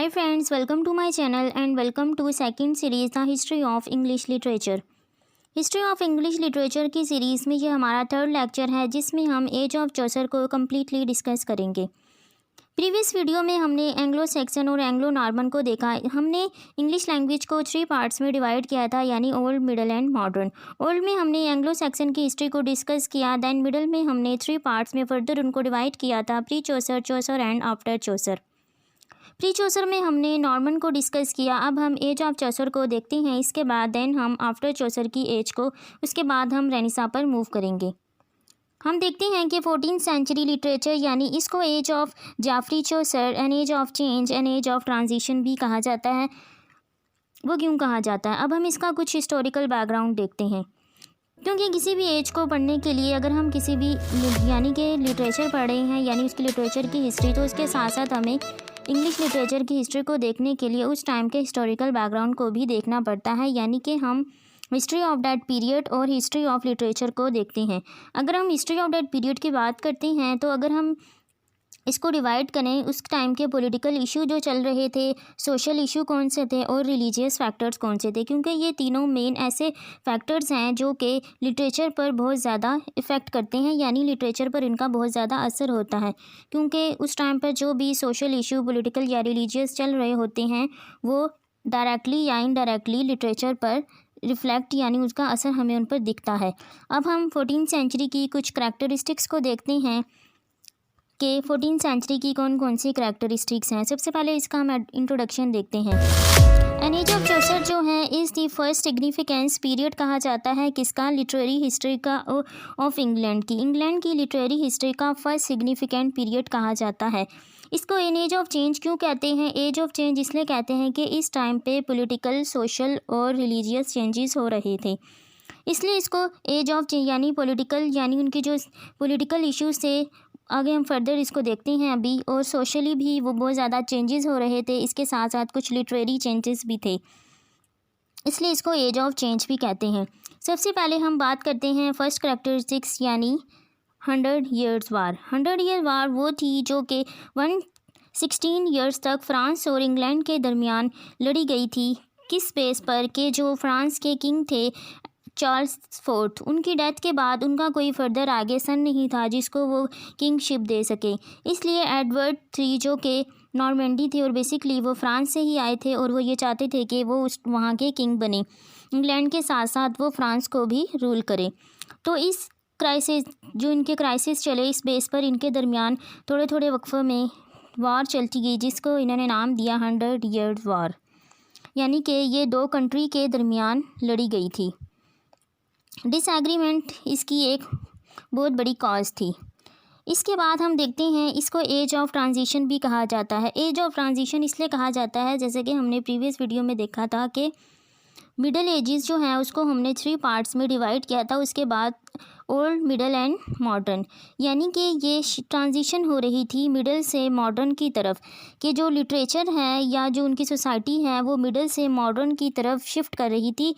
Hi friends, welcome to my channel and welcome to second series The History of English Literature। History of English literature की series में ये हमारा third lecture है जिसमें हम as of चौसर को completely discuss करेंगे। प्रीवियस वीडियो में हमने एंग्लो सेक्सन और एंग्लो नॉर्मन को देखा। हमने इंग्लिश लैंग्वेज को 3 पार्ट्स में डिवाइड किया था, यानी old, middle and modern. Old में हमने एंग्लो सेक्सन की हिस्ट्री को डिस्कस किया, दैन मिडल में हमने 3 पार्ट्स में फर्दर उनको डिवाइड किया था, pre Chaucer, Chaucer and after Chaucer. Pre Chaucer में हमने नॉर्मन को डिस्कस किया। अब हम एज ऑफ चौसर को देखते हैं, इसके बाद देन हम आफ्टर चौसर की एज को, उसके बाद हम रेनेसां पर मूव करेंगे। हम देखते हैं कि 14th सेंचुरी लिटरेचर यानी इसको age of Geoffrey Chaucer, an age of change, an age of transition भी कहा जाता है। वो क्यों कहा जाता है? अब हम इसका कुछ हिस्टोरिकल बैकग्राउंड देखते हैं, क्योंकि किसी भी एज को पढ़ने के लिए अगर हम किसी भी यानी कि लिटरेचर पढ़ रहे हैं, यानी उसकी लिटरेचर की हिस्ट्री, तो उसके साथ साथ हमें इंग्लिश लिटरेचर की हिस्ट्री को देखने के लिए उस टाइम के हिस्टोरिकल बैकग्राउंड को भी देखना पड़ता है, यानी कि हम हिस्ट्री ऑफ दैट पीरियड और हिस्ट्री ऑफ लिटरेचर को देखते हैं। अगर हम हिस्ट्री ऑफ दैट पीरियड की बात करते हैं तो अगर हम इसको डिवाइड करें, उस टाइम के पॉलिटिकल इशू जो चल रहे थे, सोशल इशू कौन से थे और रिलीजियस फैक्टर्स कौन से थे, क्योंकि ये तीनों मेन ऐसे फैक्टर्स हैं जो कि लिटरेचर पर बहुत ज़्यादा इफ़ेक्ट करते हैं, यानी लिटरेचर पर इनका बहुत ज़्यादा असर होता है। क्योंकि उस टाइम पर जो भी सोशल इशू, पॉलिटिकल या रिलीजियस चल रहे होते हैं, वो डायरेक्टली या इनडायरेक्टली लिटरेचर पर रिफ्लेक्ट यानी उसका असर हमें उन पर दिखता है। अब हम 14th सेंचुरी की कुछ करैक्टरिस्टिक्स को देखते हैं कि 14th सेंचुरी की कौन कौन सी करैक्टरिस्टिक्स हैं। सबसे पहले इसका हम इंट्रोडक्शन देखते हैं। एन एज ऑफ चौसर जो है is the first significance period कहा जाता है किसका? लिटरेरी हिस्ट्री का ऑफ इंग्लैंड की लिटरेरी हिस्ट्री का फर्स्ट सिग्निफिकेंट पीरियड कहा जाता है। इसको एन एज ऑफ चेंज क्यों कहते हैं? एज ऑफ चेंज इसलिए कहते हैं कि इस टाइम पे पॉलिटिकल, सोशल और रिलीजियस चेंजेस हो रहे थे, इसलिए इसको एज ऑफ चेंज यानी पॉलिटिकल, यानी उनकी जो पॉलिटिकल इश्यूज से आगे हम फर्दर इसको देखते हैं अभी, और सोशली भी वो बहुत ज़्यादा चेंजेस हो रहे थे, इसके साथ साथ कुछ लिटरेरी चेंजेस भी थे, इसलिए इसको एज ऑफ चेंज भी कहते हैं। सबसे पहले हम बात करते हैं फर्स्ट करैक्टरिस्टिक्स यानी 100 ईयर्स वार। 100 ईयर वार वो थी जो कि 116 ईयर्स तक फ्रांस और इंग्लैंड के दरमियान लड़ी गई थी। किस बेस पर? कि जो फ्रांस के किंग थे चार्ल्स फोर्थ, उनकी डेथ के बाद उनका कोई फर्दर आगे सन नहीं था जिसको वो किंगशिप दे सके, इसलिए एडवर्ड III जो कि नॉर्मेंडी थे और बेसिकली वो फ्रांस से ही आए थे और वो ये चाहते थे कि वो उस वहाँ के किंग बने, इंग्लैंड के साथ साथ वो फ्रांस को भी रूल करे। तो इस क्राइसिस जो इनके क्राइसिस चले, इस बेस पर इनके दरमियान थोड़े थोड़े वक्फे में वार चलती गई, जिसको इन्होंने नाम दिया 100 ईयर्स वार, यानी कि ये 2 कंट्री के दरमियान लड़ी गई थी। डिसएग्रीमेंट इसकी एक बहुत बड़ी कॉज थी। इसके बाद हम देखते हैं इसको एज ऑफ ट्रांजिशन भी कहा जाता है। एज ऑफ ट्रांजिशन इसलिए कहा जाता है, जैसे कि हमने प्रीवियस वीडियो में देखा था कि मिडल एजेस जो हैं उसको हमने 3 पार्ट्स में डिवाइड किया था, उसके बाद ओल्ड, मिडल एंड मॉडर्न, यानी कि ये ट्रांजिशन हो रही थी मिडल से मॉडर्न की तरफ, कि जो लिटरेचर है या जो उनकी सोसाइटी है वो मिडल से मॉडर्न की तरफ शिफ्ट कर रही थी।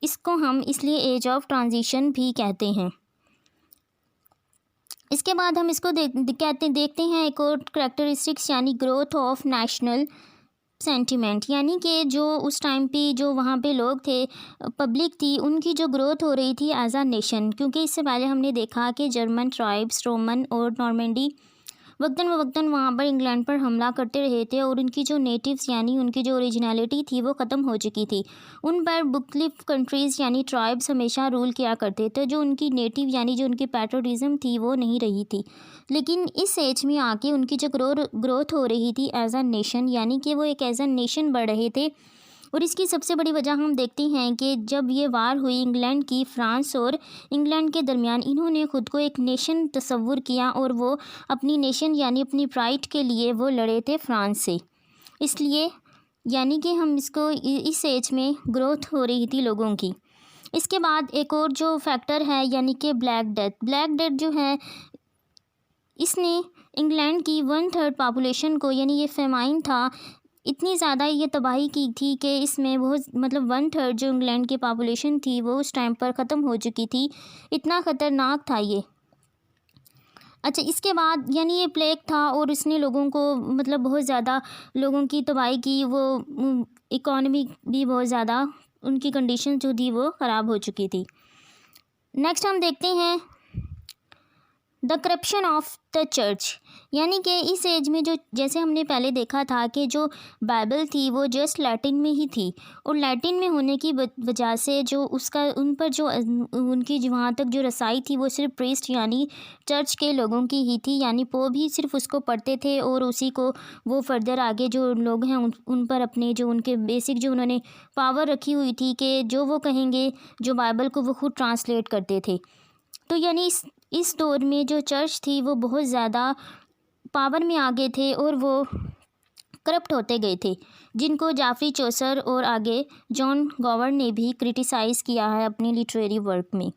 इसको हम इसलिए एज ऑफ ट्रांजिशन भी कहते हैं। इसके बाद हम इसको देखते हैं एक और करैक्टरिस्टिक्स यानी ग्रोथ ऑफ नेशनल सेंटिमेंट, यानी कि जो उस टाइम पे जो वहाँ पे लोग थे, पब्लिक थी, उनकी जो ग्रोथ हो रही थी एज अ नेशन। क्योंकि इससे पहले हमने देखा कि जर्मन ट्राइब्स, रोमन और नॉर्मेंडी वक्तन वहाँ पर इंग्लैंड पर हमला करते रहे थे और उनकी जो नेटिव्स यानी उनकी जो ओरिजिनलिटी थी वो ख़त्म हो चुकी थी। उन पर मुख्तलिफ कंट्रीज़ यानी ट्राइब्स हमेशा रूल किया करते थे, जो उनकी नेटिव यानी जो उनकी पैट्रियटिज़म थी वो नहीं रही थी। लेकिन इस एज में आके उनकी जो ग्रोथ हो रही थी एज अ नेशन, यानी कि वो एक एज अ नेशन बढ़ रहे थे। और इसकी सबसे बड़ी वजह हम देखते हैं कि जब ये वार हुई इंग्लैंड की, फ्रांस और इंग्लैंड के दरमियान, इन्होंने ख़ुद को एक नेशन तस्वुर किया और वो अपनी नेशन यानी अपनी प्राइड के लिए वो लड़े थे फ्रांस से। इसलिए यानी कि हम इसको इस एज में ग्रोथ हो रही थी लोगों की। इसके बाद एक और जो फैक्टर है यानी कि ब्लैक डेथ जो है, इसने इंग्लैंड की 1/3 पॉपुलेशन को, यानी ये फेमाइन था, इतनी ज़्यादा ये तबाही की थी कि इसमें बहुत 1/3 जो इंग्लैंड की पॉपुलेशन थी वो उस टाइम पर ख़त्म हो चुकी थी। इतना ख़तरनाक था ये। अच्छा, इसके बाद यानी ये प्लेग था और इसने लोगों को मतलब बहुत ज़्यादा लोगों की तबाही की। वो इकॉनमी भी बहुत ज़्यादा उनकी कंडीशन जो थी वो ख़राब हो चुकी थी। नेक्स्ट हम देखते हैं the corruption of the church, यानी कि इस एज में जो जैसे हमने पहले देखा था कि जो बाइबल थी वो जस्ट लैटिन में ही थी और लैटिन में होने की वजह से जो उसका उन पर जो उनकी वहाँ तक जो रसाई थी वो सिर्फ प्रीस्ट यानी चर्च के लोगों की ही थी, यानी पोप ही सिर्फ उसको पढ़ते थे और उसी को वो फर्दर आगे जो लोग हैं उन पर अपने जो उनके बेसिक जो उन्होंने पावर रखी हुई थी कि जो वो कहेंगे जो बाइबल को वो खुद ट्रांसलेट करते थे। तो यानी इस दौर में जो चर्च थी वो बहुत ज़्यादा पावर में आ गए थे और वो करप्ट होते गए थे, जिनको जाफरी चौसर और आगे जॉन गॉवर्ड ने भी क्रिटिसाइज़ किया है अपनी लिटरेरी वर्क में।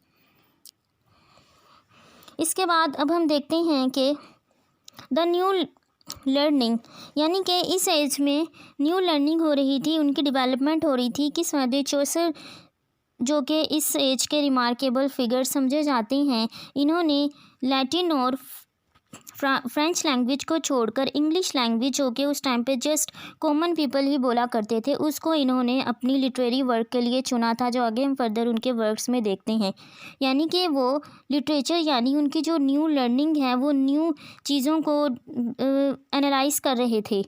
इसके बाद अब हम देखते हैं कि द न्यू लर्निंग, यानी कि इस एज में न्यू लर्निंग हो रही थी, उनकी डेवलपमेंट हो रही थी। किस वजह चौसर जो कि इस एज के रिमार्केबल फिगर समझे जाते हैं, इन्होंने लैटिन और फ्रेंच लैंग्वेज को छोड़कर इंग्लिश लैंग्वेज जो कि उस टाइम पे जस्ट कॉमन पीपल ही बोला करते थे उसको इन्होंने अपनी लिटरेरी वर्क के लिए चुना था, जो आगे हम फर्दर उनके वर्क्स में देखते हैं। यानी कि वो लिटरेचर यानी उनकी जो न्यू लर्निंग है वो न्यू चीज़ों को एनालाइज कर रहे थे।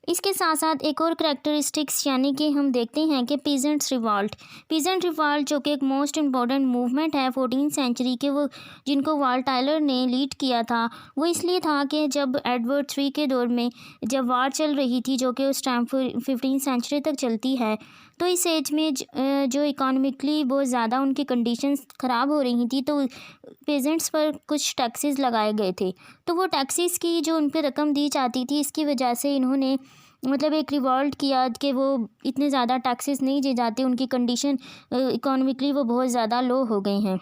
इसके साथ साथ एक और करैक्टरिस्टिक्स यानी कि हम देखते हैं कि पीजेंट्स रिवॉल्ट जो कि एक मोस्ट इम्पॉर्टेंट मूवमेंट है 14th सेंचुरी के, वो जिनको वॉल टाइलर ने लीड किया था। वो इसलिए था कि जब एडवर्ड III के दौर में जब वार चल रही थी जो कि उस टाइम 15th सेंचुरी तक चलती है, तो इस एज में जो इकोनॉमिकली बहुत ज़्यादा उनकी कंडीशंस ख़राब हो रही थी तो पेजेंट्स पर कुछ टैक्सेस लगाए गए थे। तो वो टैक्सेस की जो उन पर रकम दी जाती थी इसकी वजह से इन्होंने मतलब एक रिवॉल्ट किया कि वो इतने ज़्यादा टैक्सेस नहीं दिए जाते, उनकी कंडीशन इकोनॉमिकली वो बहुत ज़्यादा लो हो गई हैं।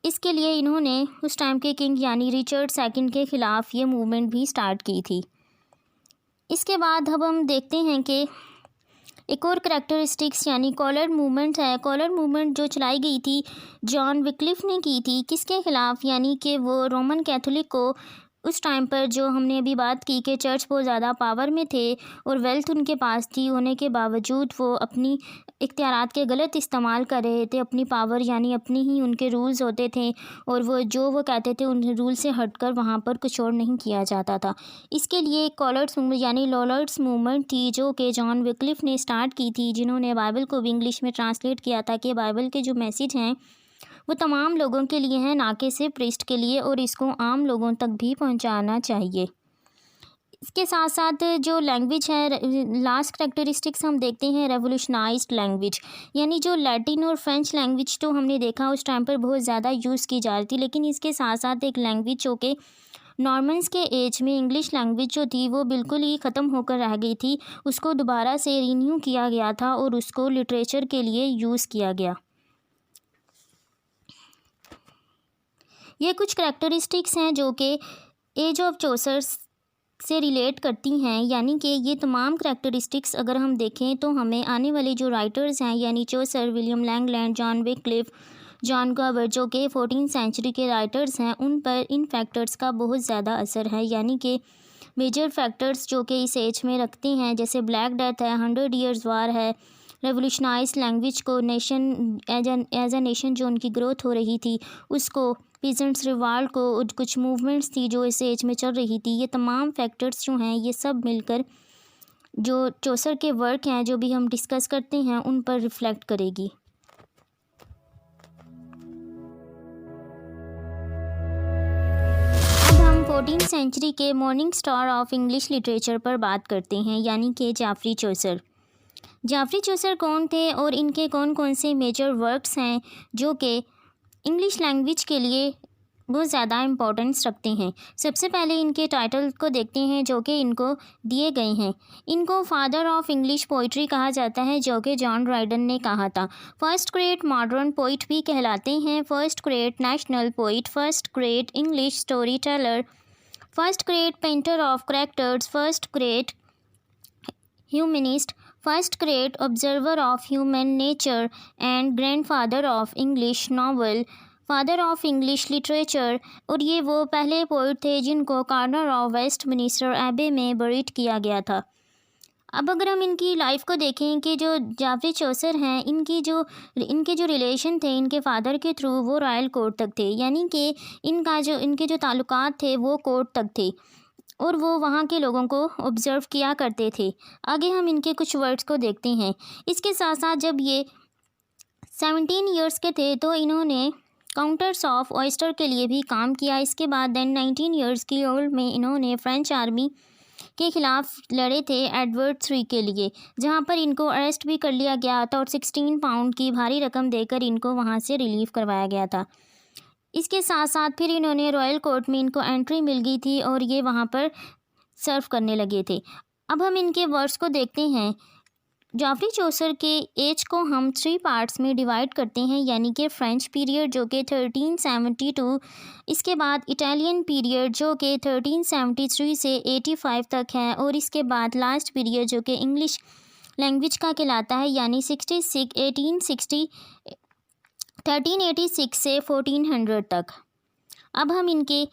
इसके लिए इन्होंने उस टाइम के किंग यानी रिचर्ड II के ख़िलाफ़ ये मूवमेंट भी स्टार्ट की थी। इसके बाद अब हम देखते हैं कि एक और करैक्टरिस्टिक्स यानी कॉलर मूवमेंट है। कॉलर मूवमेंट जो चलाई गई थी जॉन विक्लिफ ने की थी, किसके ख़िलाफ़, यानी कि वो रोमन कैथोलिक को उस टाइम पर जो हमने अभी बात की कि चर्च बहुत ज़्यादा पावर में थे और वेल्थ उनके पास थी होने के बावजूद वो अपनी इख्तियारात के गलत इस्तेमाल कर रहे थे, अपनी पावर यानी अपनी ही उनके रूल्स होते थे और वो कहते थे उन रूल से हटकर वहाँ पर कुछ और नहीं किया जाता था। इसके लिए कॉलर्स यानी लॉलर्ड्स मूवमेंट थी जो कि जॉन विक्लिफ ने स्टार्ट की थी, जिन्होंने बाइबल को भी इंग्लिश में ट्रांसलेट किया था कि बाइबल के जो मैसेज हैं वो तमाम लोगों के लिए हैं, ना कि सिर्फ प्रीस्ट के लिए, और इसको आम लोगों तक भी पहुंचाना चाहिए। इसके साथ साथ जो लैंग्वेज है, लास्ट करैक्टरिस्टिक्स हम देखते हैं रेवोल्यूशनाइज्ड लैंग्वेज, यानी जो लैटिन और फ्रेंच लैंग्वेज तो हमने देखा उस टाइम पर बहुत ज़्यादा यूज़ की जा रही थी, लेकिन इसके साथ साथ एक लैंग्वेज जो कि नॉर्मन्स के एज में इंग्लिश लैंग्वेज जो थी वो बिल्कुल ही ख़त्म होकर रह गई थी, उसको दोबारा से रीन्यू किया गया था और उसको लिटरेचर के लिए यूज़ किया गया। ये कुछ करैक्टरिस्टिक्स हैं जो कि एज ऑफ चौसर से रिलेट करती हैं, यानी कि ये तमाम करैक्टरिस्टिक्स अगर हम देखें तो हमें आने वाले जो राइटर्स हैं यानी Chaucer, William Langland, John Wycliffe, John Gower जो कि 14th सेंचुरी के राइटर्स हैं, उन पर इन फैक्टर्स का बहुत ज़्यादा असर है। यानी कि मेजर फैक्टर्स जो कि इस एज में रखते हैं जैसे ब्लैक डेथ है, 100 ईयर्स वार है, रेवोल्यूशनाइज लैंग्वेज को, नेशन एज अ नेशन जो उनकी ग्रोथ हो रही थी उसको, पीजेंट्स रिवॉल्ट को, और कुछ मूवमेंट्स थी जो इस एज में चल रही थी। ये तमाम फैक्टर्स जो हैं ये सब मिलकर जो चौसर के वर्क हैं जो भी हम डिस्कस करते हैं उन पर रिफ्लेक्ट करेगी। अब हम 14th सेंचुरी के morning star of English literature पर बात करते हैं, यानी कि जाफरी चौसर। जाफरी चौसर कौन थे और इनके कौन कौन से मेजर वर्क्स हैं जो कि इंग्लिश लैंग्वेज के लिए बहुत ज़्यादा इम्पोर्टेंस रखते हैं। सबसे पहले इनके टाइटल को देखते हैं जो कि इनको दिए गए हैं। इनको फादर ऑफ इंग्लिश पोइट्री कहा जाता है जो कि जॉन ड्राइडन ने कहा था। फर्स्ट ग्रेट मॉडर्न पोइट भी कहलाते हैं, first great national poet, first great English story teller, first great painter of characters, first great humanist, first great observer of human nature and grandfather of English novel, father of English literature, और ये वो पहले poet थे जिनको corner of Westminster एबे में buried किया गया था। अब अगर हम इनकी लाइफ को देखें कि जो जाफरी चौसर हैं, इनके जो रिलेशन थे इनके फादर के थ्रू, वो रॉयल कोर्ट तक थे, यानी कि इनके जो ताल्लुकात थे वो कोर्ट तक थे और वो वहाँ के लोगों को ऑब्ज़र्व किया करते थे। आगे हम इनके कुछ वर्ड्स को देखते हैं। इसके साथ साथ जब ये 17 ईयर्स के थे तो इन्होंने काउंटर्स ऑफ ऑयस्टर के लिए भी काम किया। इसके बाद देन 19 ईयर्स की ओल्ड में इन्होंने फ्रेंच आर्मी के ख़िलाफ़ लड़े थे एडवर्ड III के लिए, जहां पर इनको अरेस्ट भी कर लिया गया था और 16 पाउंड की भारी रकम देकर इनको वहां से रिलीव करवाया गया था। इसके साथ साथ फिर इन्होंने रॉयल कोर्ट में इनको एंट्री मिल गई थी और ये वहां पर सर्व करने लगे थे। अब हम इनके वर्ड्स को देखते हैं। जाफरी चौसर के एज को हम 3 पार्ट्स में डिवाइड करते हैं, यानी कि फ्रेंच पीरियड जो कि 1372, इसके बाद इटालियन पीरियड जो कि 1373 से 85 तक है, और इसके बाद लास्ट पीरियड जो कि इंग्लिश लैंग्वेज का कहलाता है, यानी 1386 से 1400 तक। अब हम इनके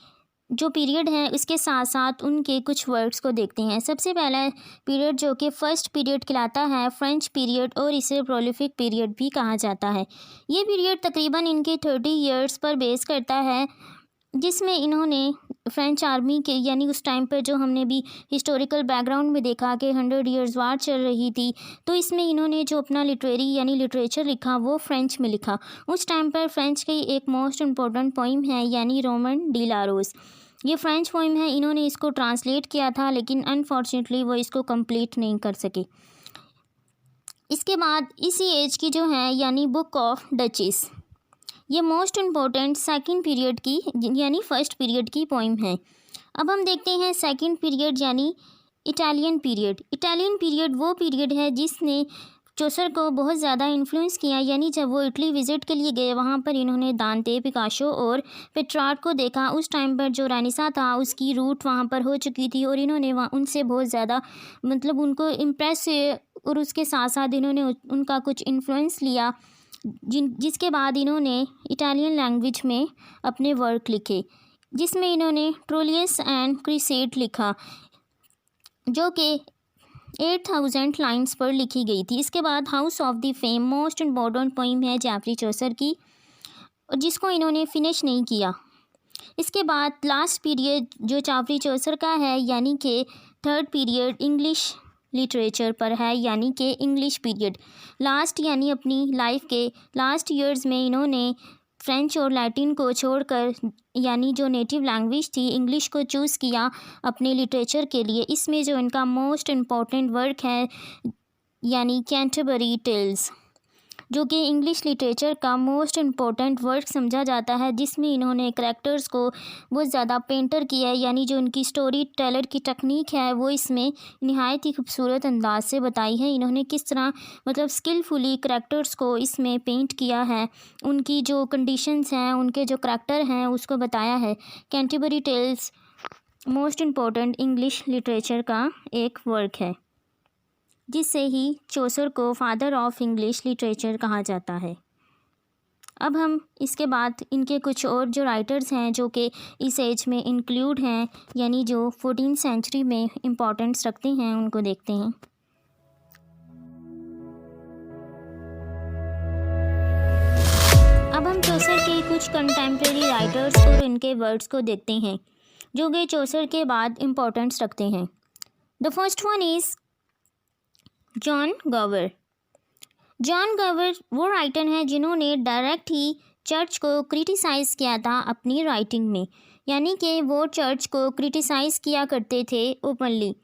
जो पीरियड है उसके साथ साथ उनके कुछ वर्ड्स को देखते हैं। सबसे पहला पीरियड जो कि फर्स्ट पीरियड कहलाता है फ्रेंच पीरियड, और इसे प्रोलिफिक पीरियड भी कहा जाता है। ये पीरियड तकरीबन इनके 30 ईयर्स पर बेस करता है, जिसमें इन्होंने फ्रेंच आर्मी के, यानी उस टाइम पर जो हमने भी हिस्टोरिकल बैकग्राउंड में देखा कि 100 ईयर्स वार चल रही थी, तो इसमें इन्होंने जो अपना लिटरेरी यानी लिटरेचर लिखा वो फ्रेंच में लिखा। उस टाइम पर फ्रेंच की एक मोस्ट इम्पोर्टेंट पोइम है यानी रोमन डी ला रोज, ये फ्रेंच पोइम है। इन्होंने इसको ट्रांसलेट किया था लेकिन अनफॉर्चुनेटली वो इसको कंप्लीट नहीं कर सके। इसके बाद इसी एज की जो है यानी बुक ऑफ डचेस, ये मोस्ट इम्पोर्टेंट सेकंड पीरियड की यानी फर्स्ट पीरियड की पोइम है। अब हम देखते हैं सेकंड पीरियड यानी इटालियन पीरियड। इटालियन पीरियड वो पीरियड है जिसने चौसर को बहुत ज़्यादा इन्फ्लुएंस किया, यानी जब वो इटली विज़िट के लिए गए वहाँ पर इन्होंने दांते, पिकासो और पेट्रार्क को देखा। उस टाइम पर जो रेनेसां था उसकी रूट वहाँ पर हो चुकी थी और इन्होंने वहाँ उनसे बहुत ज़्यादा मतलब उनको इम्प्रेस हुए, और उसके साथ साथ इन्होंने उनका कुछ इन्फ्लुएंस लिया, जिसके बाद इन्होंने इटालियन लैंग्वेज में अपने वर्क लिखे, जिसमें इन्होंने ट्रोलियस एंड क्रीसेड लिखा जो कि 8000 लाइन्स पर लिखी गई थी। इसके बाद house of the fame most important poem है जाफरी चौसर की, जिसको इन्होंने फिनिश नहीं किया। इसके बाद लास्ट पीरियड जो जाफरी चौसर का है यानी कि थर्ड पीरियड इंग्लिश लिटरेचर पर है, यानी कि इंग्लिश पीरियड। लास्ट यानी अपनी लाइफ के लास्ट ईयर्स में इन्होंने फ्रेंच और लैटिन को छोड़कर यानी जो नेटिव लैंग्वेज थी इंग्लिश को चूज़ किया अपने लिटरेचर के लिए। इसमें जो इनका मोस्ट इम्पॉर्टेंट वर्क है यानी कैंटरबरी टेल्स, जो कि इंग्लिश लिटरेचर का मोस्ट इम्पॉर्टेंट वर्क समझा जाता है, जिसमें इन्होंने करैक्टर्स को बहुत ज़्यादा पेंटर किया है, यानी जो इनकी स्टोरी टेलर की टेक्निक है वो इसमें नहायत ही खूबसूरत अंदाज से बताई है। इन्होंने किस तरह मतलब स्किलफुली करैक्टर्स को इसमें पेंट किया है, उनकी जो कंडीशंस हैं, उनके जो करैक्टर हैं उसको बताया है। Canterbury Tales most important English literature का एक वर्क है, जिससे ही चौसर को फादर ऑफ इंग्लिश लिटरेचर कहा जाता है। अब हम इसके बाद इनके कुछ और जो राइटर्स हैं जो कि इस एज में इंक्लूड हैं, यानी जो 14th सेंचुरी में इम्पोर्टेंस रखते हैं, उनको देखते हैं। अब हम चौसर के कुछ कंटेम्प्रेरी राइटर्स और उनके वर्ड्स को देखते हैं जो कि चौसर के बाद इम्पोर्टेंस रखते हैं। The first one is John Gower. John Gower वो राइटर हैं जिन्होंने डायरेक्ट ही चर्च को क्रिटिसाइज़ किया था अपनी राइटिंग में, यानी कि वो चर्च को क्रिटिसाइज़ किया करते थे ओपनली।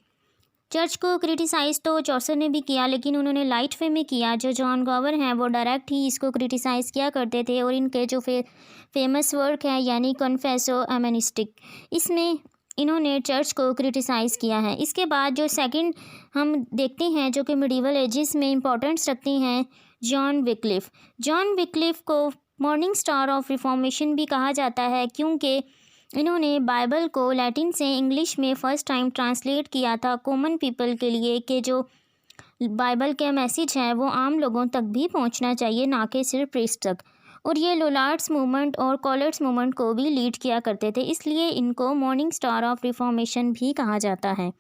चर्च को क्रिटिसाइज़ तो चौसर ने भी किया लेकिन उन्होंने लाइट वे में किया। जो जॉन गॉवर हैं वो डायरेक्ट ही इसको क्रिटिसाइज़ किया करते थे, और इनके जो फेमस वर्क है यानी कन्फेसो एमेनिस्टिक, इसमें इन्होंने चर्च को क्रिटिसाइज़ किया है। इसके बाद जो सेकंड हम देखते हैं जो कि मिडीवल एजेस में इम्पोर्टेंस रखते हैं, जॉन विक्लिफ। जॉन विक्लिफ को मॉर्निंग स्टार ऑफ रिफॉर्मेशन भी कहा जाता है, क्योंकि इन्होंने बाइबल को लैटिन से इंग्लिश में फ़र्स्ट टाइम ट्रांसलेट किया था कॉमन पीपल के लिए, कि जो बाइबल के मैसेज हैं वो आम लोगों तक भी पहुंचना चाहिए, ना कि सिर्फ प्रीस्ट तक। और ये लोलार्ड्स मूवमेंट और कॉलर्ड्स मूवमेंट को भी लीड किया करते थे, इसलिए इनको मॉर्निंग स्टार ऑफ रिफॉर्मेशन भी कहा जाता है।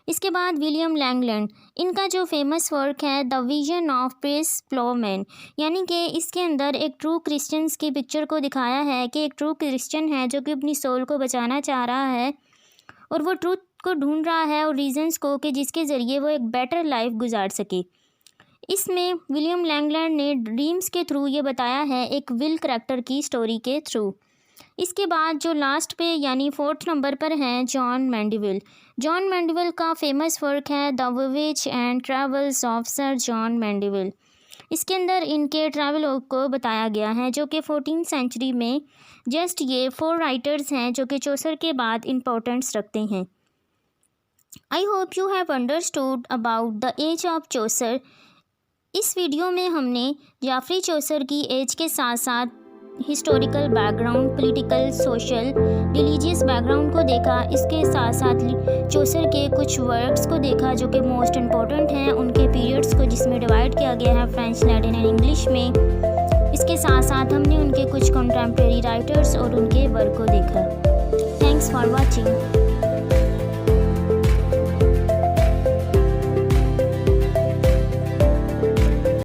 इसके बाद विलियम लैंगलैंड, इनका जो फेमस वर्क है the vision of peace Plowman, यानी कि इसके अंदर एक ट्रू क्रिश्चियंस की पिक्चर को दिखाया है कि एक ट्रू क्रिश्चियन है जो कि अपनी सोल को बचाना चाह रहा है और वो ट्रूथ को ढूंढ रहा है और रीजंस को कि जिसके ज़रिए वो एक बेटर लाइफ गुजार सके। इसमें विलियम लैंगलैंड ने ड्रीम्स के थ्रू ये बताया है, एक विल करैक्टर की स्टोरी के थ्रू। इसके बाद जो लास्ट पे यानी 4th नंबर पर हैं जॉन मैंडीविल। जॉन मैंडीविल का फेमस वर्क है the voyage and travels of sir John Mandeville. इसके अंदर इनके ट्रैवल को बताया गया है जो कि 14th सेंचुरी में जस्ट ये 4 राइटर्स हैं जो कि चौसर के बाद इम्पोर्टेंस रखते हैं। I hope you have understood about the age of Chaucer. इस वीडियो में हमने जाफरी चौसर की एज के साथ साथ historical background, political, social, religious background को देखा। इसके साथ साथ चौसर के कुछ वर्क्स को देखा जो कि मोस्ट इम्पॉर्टेंट हैं, उनके पीरियड्स को जिसमें डिवाइड किया गया है फ्रेंच, लैटिन एंड इंग्लिश में। इसके साथ साथ हमने उनके कुछ कंटेम्प्रेरी राइटर्स और उनके वर्क को देखा। Thanks for watching.